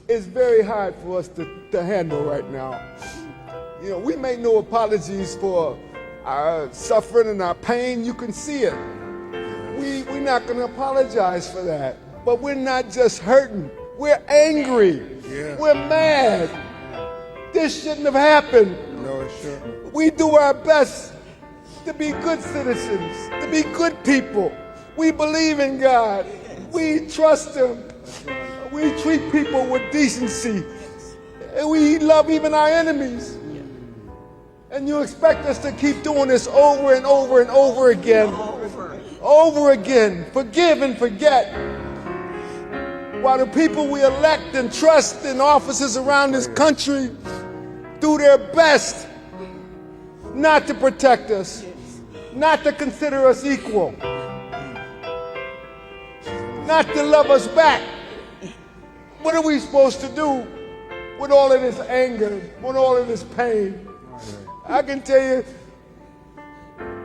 is very hard for us to handle right now. You know, we make no apologies for our suffering and our pain. You can see it. We're not going to apologize for that. But we're not just hurting. We're angry. Yeah. We're mad. This shouldn't have happened. No, it shouldn't. We do our best to be good citizens, to be good people. We believe in God. We trust Him. We treat people with decency. And we love even our enemies. And you expect us to keep doing this over and over and over again. Over again. Forgive and forget. While the people we elect and trust in offices around this country do their best not to protect us, not to consider us equal, not to love us back. What are we supposed to do with all of this anger, with all of this pain? I can tell you,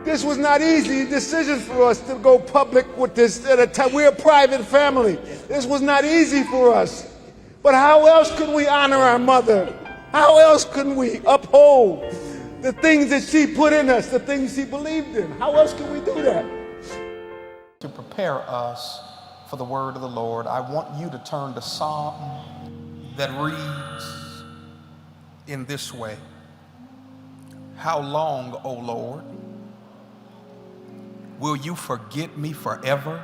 this was not easy decision for us to go public with this at a time. We're a private family. This was not easy for us. But how else could we honor our mother? How else could we uphold the things that she put in us, the things she believed in? How else can we do that? To prepare us for the word of the Lord, I want you to turn to Psalm that reads in this way. How long, O Lord, will you forget me forever?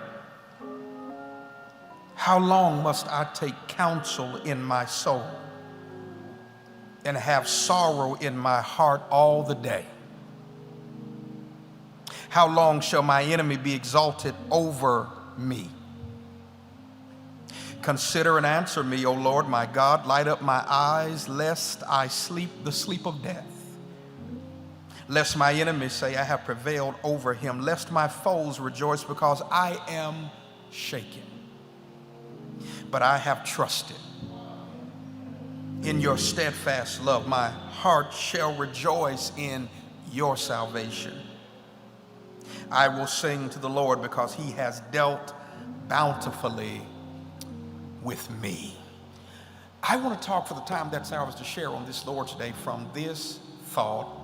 How long must I take counsel in my soul and have sorrow in my heart all the day? How long shall my enemy be exalted over me? Consider and answer me, O Lord my God. Light up my eyes, lest I sleep the sleep of death. Lest my enemies say, I have prevailed over him. Lest my foes rejoice, because I am shaken. But I have trusted in your steadfast love. My heart shall rejoice in your salvation. I will sing to the Lord, because he has dealt bountifully with me. I want to talk for the time that's ours to share on this Lord's Day from this thought: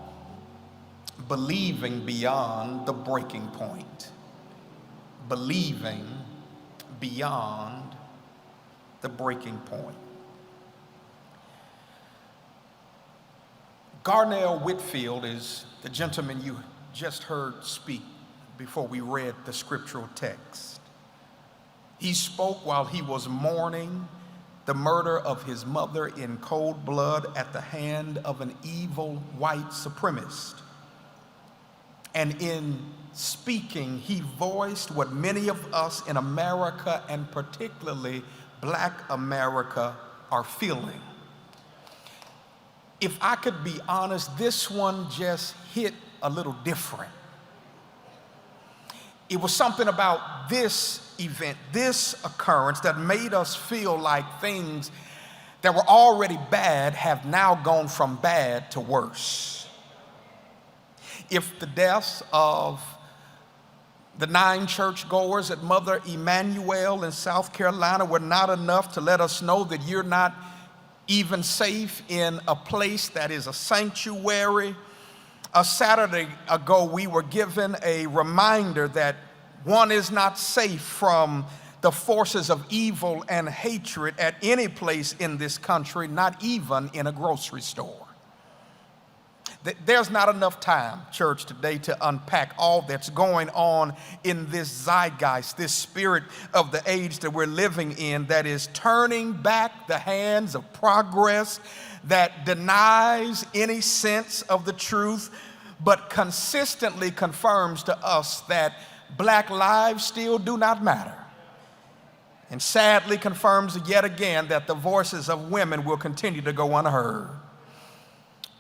believing beyond the breaking point. Believing beyond the breaking point. Garnell Whitfield is the gentleman you just heard speak before we read the scriptural text. He spoke while he was mourning the murder of his mother in cold blood at the hand of an evil white supremacist. And in speaking, he voiced what many of us in America, and particularly Black America, are feeling. If I could be honest, this one just hit a little different. It was something about this event, this occurrence, that made us feel like things that were already bad have now gone from bad to worse. If the deaths of the 9 churchgoers at Mother Emanuel in South Carolina were not enough to let us know that you're not even safe in a place that is a sanctuary, a Saturday ago we were given a reminder that one is not safe from the forces of evil and hatred at any place in this country, not even in a grocery store. There's not enough time, church, today to unpack all that's going on in this zeitgeist, this spirit of the age that we're living in, that is turning back the hands of progress, that denies any sense of the truth, but consistently confirms to us that Black lives still do not matter. And sadly confirms yet again that the voices of women will continue to go unheard.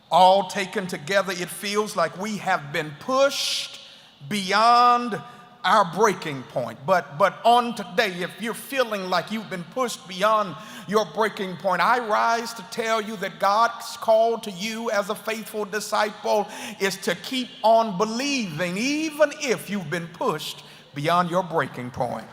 All taken together, it feels like we have been pushed beyond our breaking point. But on today, if you're feeling like you've been pushed beyond your breaking point, I rise to tell you that God's call to you as a faithful disciple is to keep on believing, even if you've been pushed beyond your breaking point.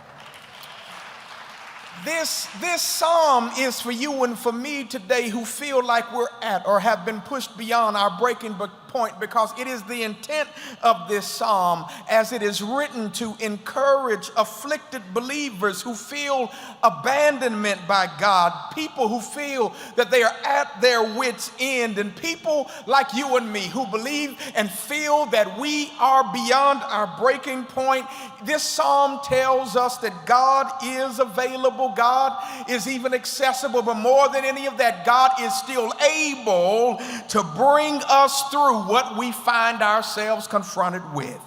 This psalm is for you and for me today who feel like we're at or have been pushed beyond our breaking point, because it is the intent of this psalm, as it is written, to encourage afflicted believers who feel abandonment by God, people who feel that they are at their wits' end, and people like you and me who believe and feel that we are beyond our breaking point. This psalm tells us that God is available, God is even accessible, but more than any of that, God is still able to bring us through what we find ourselves confronted with.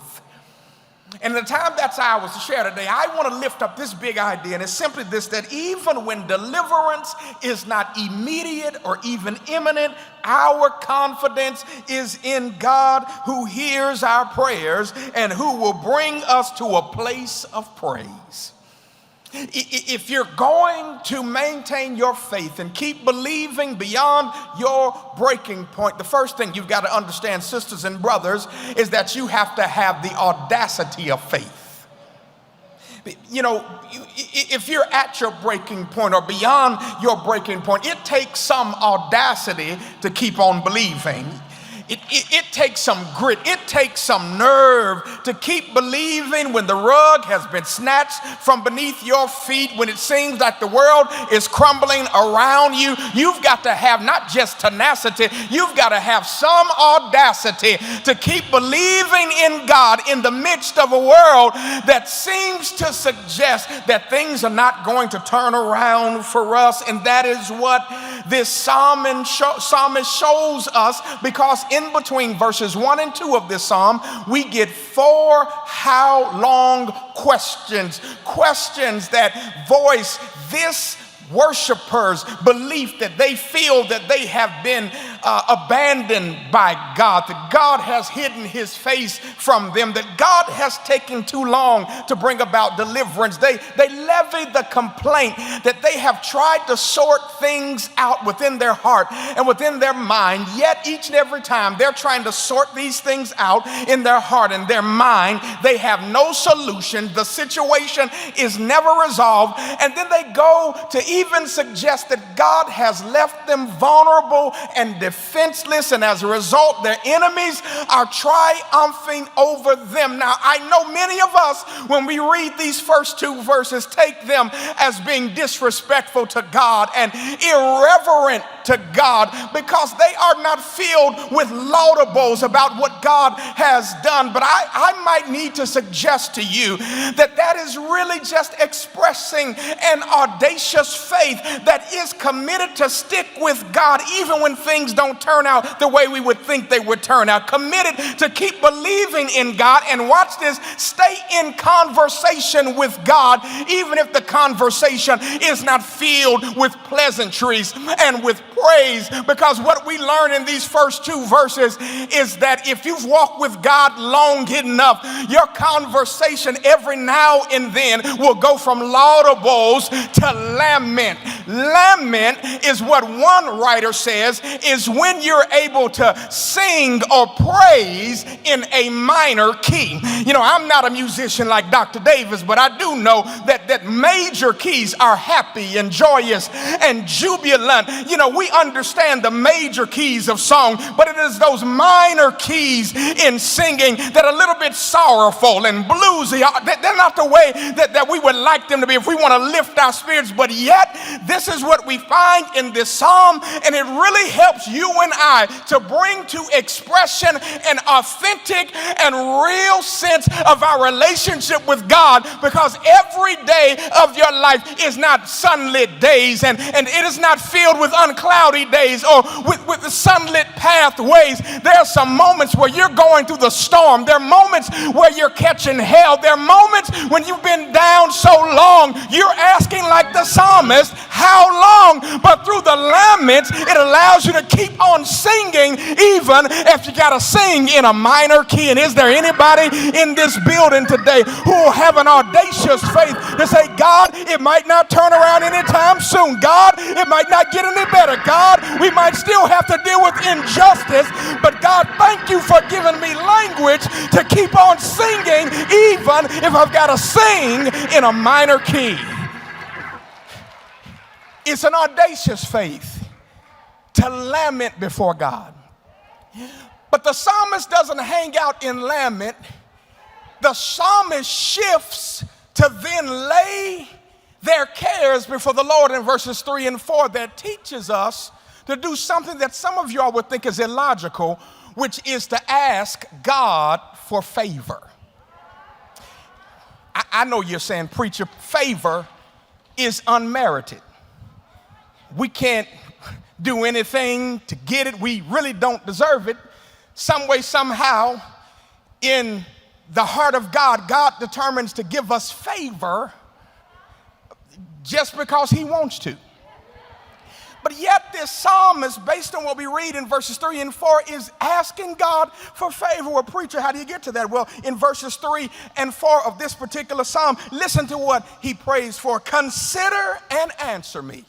And the time that's ours to share today, I want to lift up this big idea, and it's simply this: that even when deliverance is not immediate or even imminent, our confidence is in God, who hears our prayers and who will bring us to a place of praise. If you're going to maintain your faith and keep believing beyond your breaking point, the first thing you've got to understand, sisters and brothers, is that you have to have the audacity of faith. You know, if you're at your breaking point or beyond your breaking point, it takes some audacity to keep on believing. It takes some grit, it takes some nerve to keep believing when the rug has been snatched from beneath your feet, when it seems like the world is crumbling around you. You've got to have not just tenacity, you've got to have some audacity to keep believing in God in the midst of a world that seems to suggest that things are not going to turn around for us. And that is what this psalmist shows us, because in between verses 1 and 2 of this psalm, we get 4 how long questions that voice this worshippers' belief that they feel that they have been abandoned by God, that God has hidden his face from them, that God has taken too long to bring about deliverance. They levy the complaint that they have tried to sort things out within their heart and within their mind, yet each and every time they're trying to sort these things out in their heart and their mind, they have no solution. The situation is never resolved, and then they go to even suggest that God has left them vulnerable and defenseless, and as a result, their enemies are triumphing over them. Now, I know many of us, when we read these first 2 verses, take them as being disrespectful to God and irreverent to God, because they are not filled with laudables about what God has done. But I might need to suggest to you that is really just expressing an audacious faith that is committed to stick with God even when things don't turn out the way we would think they would turn out. Committed to keep believing in God, and watch this, stay in conversation with God even if the conversation is not filled with pleasantries and with praise. Because what we learn in these first 2 verses is that if you've walked with God long enough, your conversation every now and then will go from laudables to lament. Lament is what one writer says is when you're able to sing or praise in a minor key. You know, I'm not a musician like Dr. Davis, but I do know that major keys are happy and joyous and jubilant. You know, we understand the major keys of song, but it is those minor keys in singing that are a little bit sorrowful and bluesy. They're not the way that we would like them to be if we want to lift our spirits, but yet this is what we find in this psalm, and it really helps you and I to bring to expression an authentic and real sense of our relationship with God, because every day of your life is not sunlit days, and it is not filled with uncloudy days or with the sunlit pathways. There are some moments where you're going through the storm. There are moments where you're catching hell. There are moments when you've been down so long, you're asking like the psalmist, how long? But through the laments, it allows you to keep on singing even if you got to sing in a minor key. And is there anybody in this building today who will have an audacious faith to say, God, it might not turn around anytime soon. God, it might not get any better. God, we might still have to deal with injustice, but God, thank you for giving me language to keep on singing even if I've got to sing in a minor key. It's an audacious faith to lament before God. But the psalmist doesn't hang out in lament. The psalmist shifts to then lay their cares before the Lord in verses 3 and 4 that teaches us to do something that some of y'all would think is illogical, which is to ask God for favor. I know you're saying, preacher, favor is unmerited. We can't do anything to get it. We really don't deserve it. Some way, somehow, in the heart of God, God determines to give us favor just because he wants to. But yet this psalmist, based on what we read in verses 3 and 4, is asking God for favor. Well, preacher, how do you get to that? Well, in verses 3 and 4 of this particular psalm, listen to what he prays for. Consider and answer me.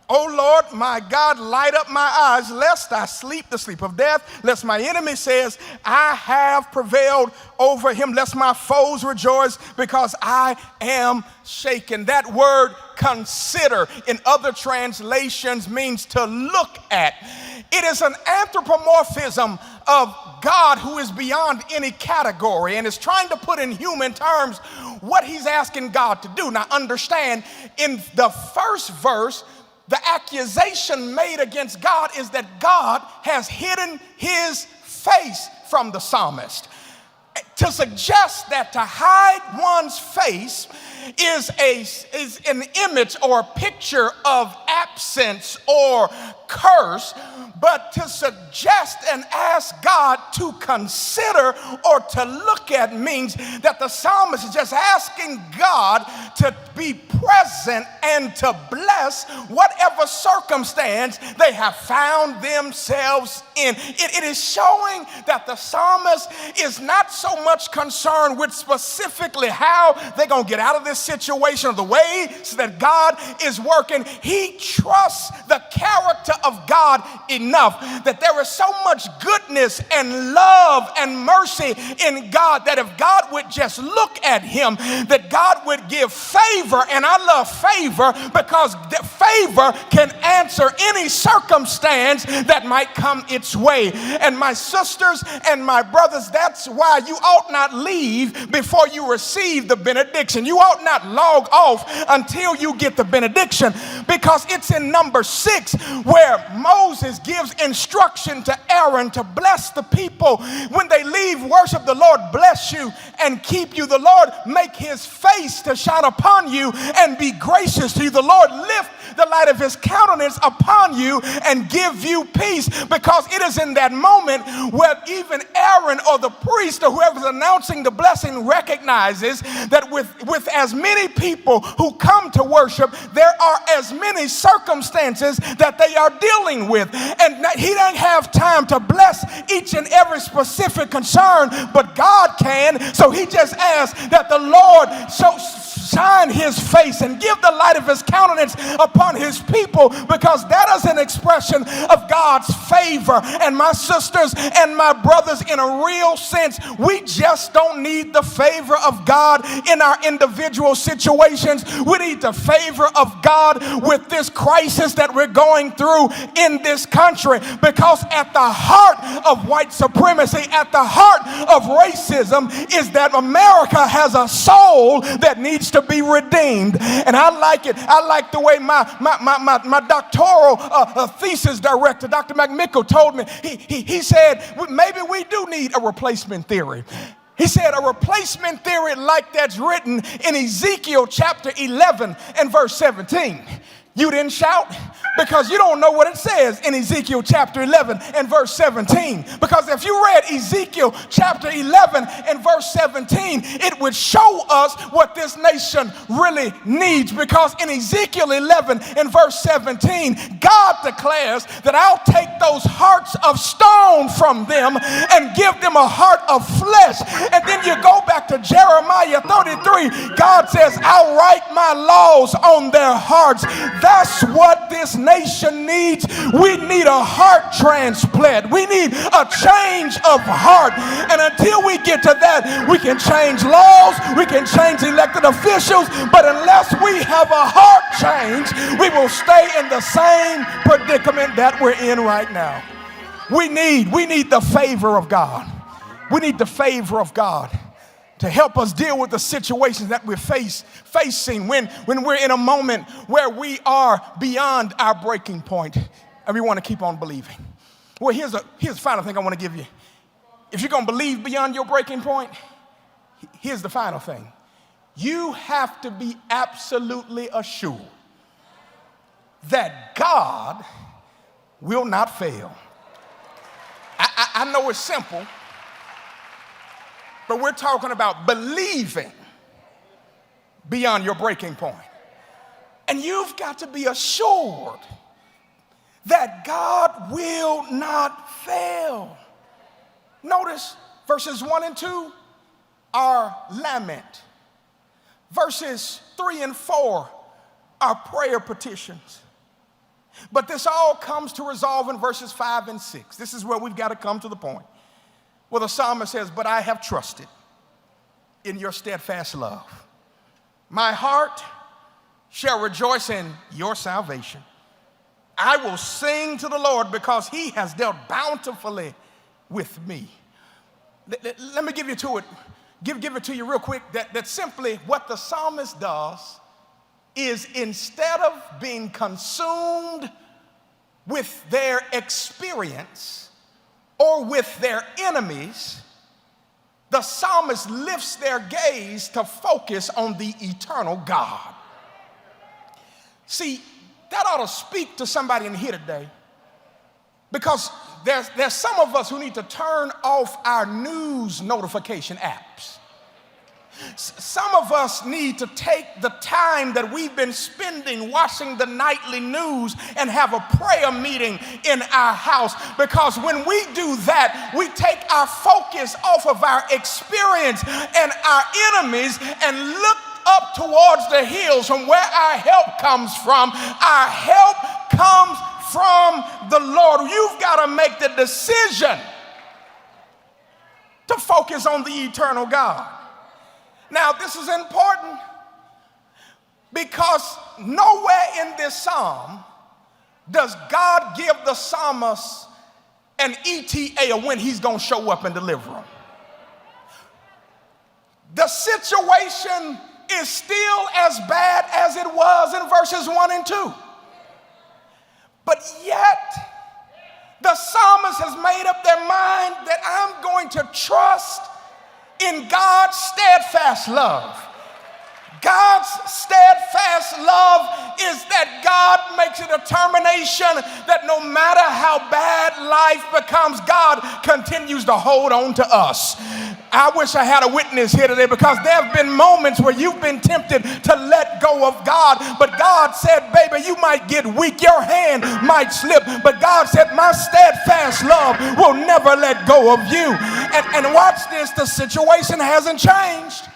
O Lord, my God, light up my eyes, lest I sleep the sleep of death, lest my enemy says, I have prevailed over him, lest my foes rejoice because I am shaken. That word consider in other translations means to look at. It is an anthropomorphism of God who is beyond any category and is trying to put in human terms what he's asking God to do. Now understand, in the first verse, the accusation made against God is that God has hidden his face from the psalmist. To suggest that to hide one's face is an image or a picture of absence or curse, but to suggest and ask God to consider or to look at means that the psalmist is just asking God to be present and to bless whatever circumstance they have found themselves in. It is showing that the psalmist is not so much concerned with specifically how they're going to get out of this situation or the ways that God is working. He trusts the character of God enough that there is so much goodness and love and mercy in God that if God would just look at him, that God would give favor. And I love favor because favor can answer any circumstance that might come its way. And my sisters and my brothers, that's why you ought not leave before you receive the benediction. You ought not log off until you get the benediction, because it's in number 6 where Moses gives instruction to Aaron to bless the people. When they leave worship, the Lord bless you and keep you. The Lord make his face to shine upon you and be gracious to you. The Lord lift the light of his countenance upon you and give you peace. Because it is in that moment where even Aaron or the priest or whoever's announcing the blessing recognizes that with as many people who come to worship, there are as many circumstances that they are dealing with. And he doesn't have time to bless each and every specific concern, but God can. So he just asks that the Lord shine his face and give the light of his countenance upon his people, because that is an expression of God's favor. And my sisters and my brothers, in a real sense, we just don't need the favor of God in our individual situations. We need the favor of God with this crisis that we're going through in this country, because at the heart of white supremacy, at the heart of racism, is that America has a soul that needs to be redeemed. And I like it. I like the way my doctoral thesis director, Dr. McMickle, told me. He said, maybe we do need a replacement theory. He said a replacement theory like that's written in Ezekiel chapter 11 and verse 17. You didn't shout because you don't know what it says in Ezekiel chapter 11 and verse 17. Because if you read Ezekiel chapter 11 and verse 17, it would show us what this nation really needs. Because in Ezekiel 11 and verse 17, God declares that I'll take those hearts of stone from them and give them a heart of flesh. And then you go back to Jeremiah 33, God says, I'll write my laws on their hearts. That's what this nation needs. We need a heart transplant. We need a change of heart. And until we get to that, we can change laws, we can change elected officials, but unless we have a heart change, we will stay in the same predicament that we're in right now. We need the favor of God. We need the favor of God to help us deal with the situations that we're facing when we're in a moment where we are beyond our breaking point and we want to keep on believing. Well, here's the final thing I want to give you. If you're going to believe beyond your breaking point, here's the final thing. You have to be absolutely assured that God will not fail. I know it's simple, but we're talking about believing beyond your breaking point. And you've got to be assured that God will not fail. Notice verses 1 and 2 are lament. Verses 3 and 4 are prayer petitions. But this all comes to resolve in verses 5 and 6. This is where we've got to come to the point. Well, the psalmist says, but I have trusted in your steadfast love. My heart shall rejoice in your salvation. I will sing to the Lord because he has dealt bountifully with me. Let me give you to it. Give it to you real quick. That simply what the psalmist does is instead of being consumed with their experience or with their enemies, the psalmist lifts their gaze to focus on the eternal God. See, that ought to speak to somebody in here today, because there's some of us who need to turn off our news notification apps. Some of us need to take the time that we've been spending watching the nightly news and have a prayer meeting in our house, because when we do that, we take our focus off of our experience and our enemies and look up towards the hills from where our help comes from. Our help comes from the Lord. You've got to make the decision to focus on the eternal God. Now, this is important because nowhere in this psalm does God give the psalmist an ETA of when he's going to show up and deliver him. The situation is still as bad as it was in verses 1 and 2. But yet, the psalmist has made up their mind that I'm going to trust in God's steadfast love. God's steadfast love is that God makes a determination that no matter how bad life becomes, God continues to hold on to us. I wish I had a witness here today, because there have been moments where you've been tempted to let go of God, but God said, baby, you might get weak, your hand might slip, but God said, my steadfast love will never let go of you. And watch this, the situation hasn't changed.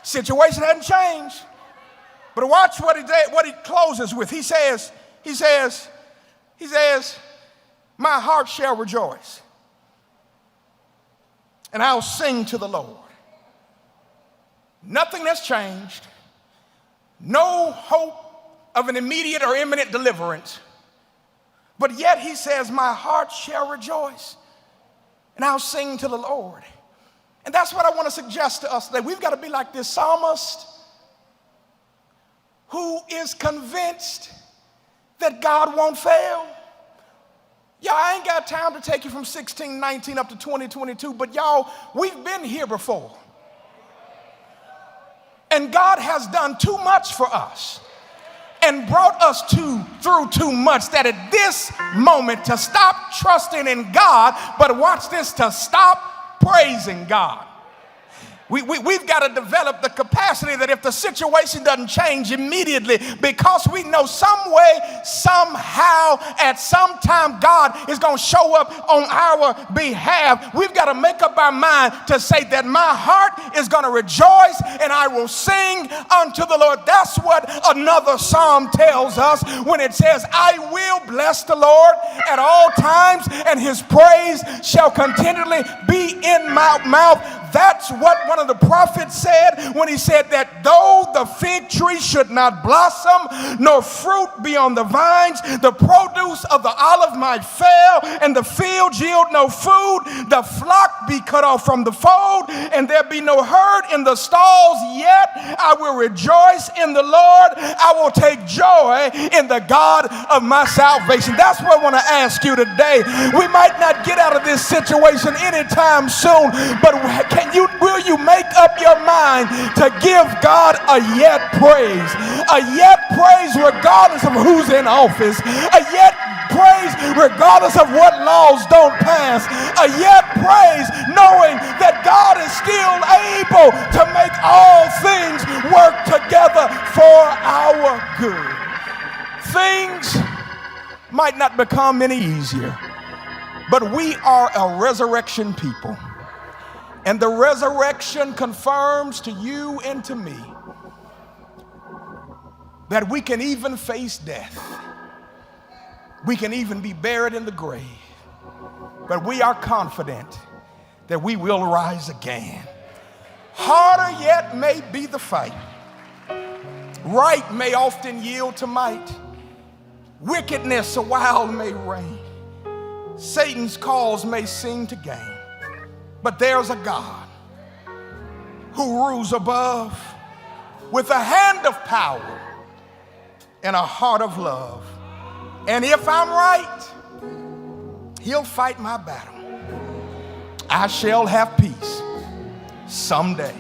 Situation hadn't changed. But watch what he closes with. He says, my heart shall rejoice, and I'll sing to the Lord. Nothing has changed. No hope of an immediate or imminent deliverance. But yet he says, my heart shall rejoice, and I'll sing to the Lord. And that's what I want to suggest to us today. We've got to be like this psalmist who is convinced that God won't fail. Y'all, I ain't got time to take you from 1619 up to 2022, but y'all, we've been here before. And God has done too much for us and brought us through too much that at this moment to stop trusting in God, but watch this, to stop praising God. We've got to develop the capacity that if the situation doesn't change immediately, because we know some way, somehow, at some time, God is going to show up on our behalf. We've got to make up our mind to say that my heart is going to rejoice and I will sing unto the Lord. That's what another psalm tells us when it says, I will bless the Lord at all times, and his praise shall continually be in my mouth. That's what one of the prophets said when he said that though the fig tree should not blossom, nor fruit be on the vines, the produce of the olive might fail, and the field yield no food, the flock be cut off from the fold, and there be no herd in the stalls, yet I will rejoice in the Lord. I will take joy in the God of my salvation. That's what I want to ask you today. We might not get out of this situation anytime soon, but will you make up your mind to give God a yet praise? A yet praise regardless of who's in office. A yet praise regardless of what laws don't pass. A yet praise knowing that God is still able to make all things work together for our good. Things might not become any easier, but we are a resurrection people. And the resurrection confirms to you and to me that we can even face death. We can even be buried in the grave. But we are confident that we will rise again. Harder yet may be the fight. Right may often yield to might. Wickedness a while may reign. Satan's cause may seem to gain. But there's a God who rules above with a hand of power and a heart of love. And if I'm right, he'll fight my battle. I shall have peace someday.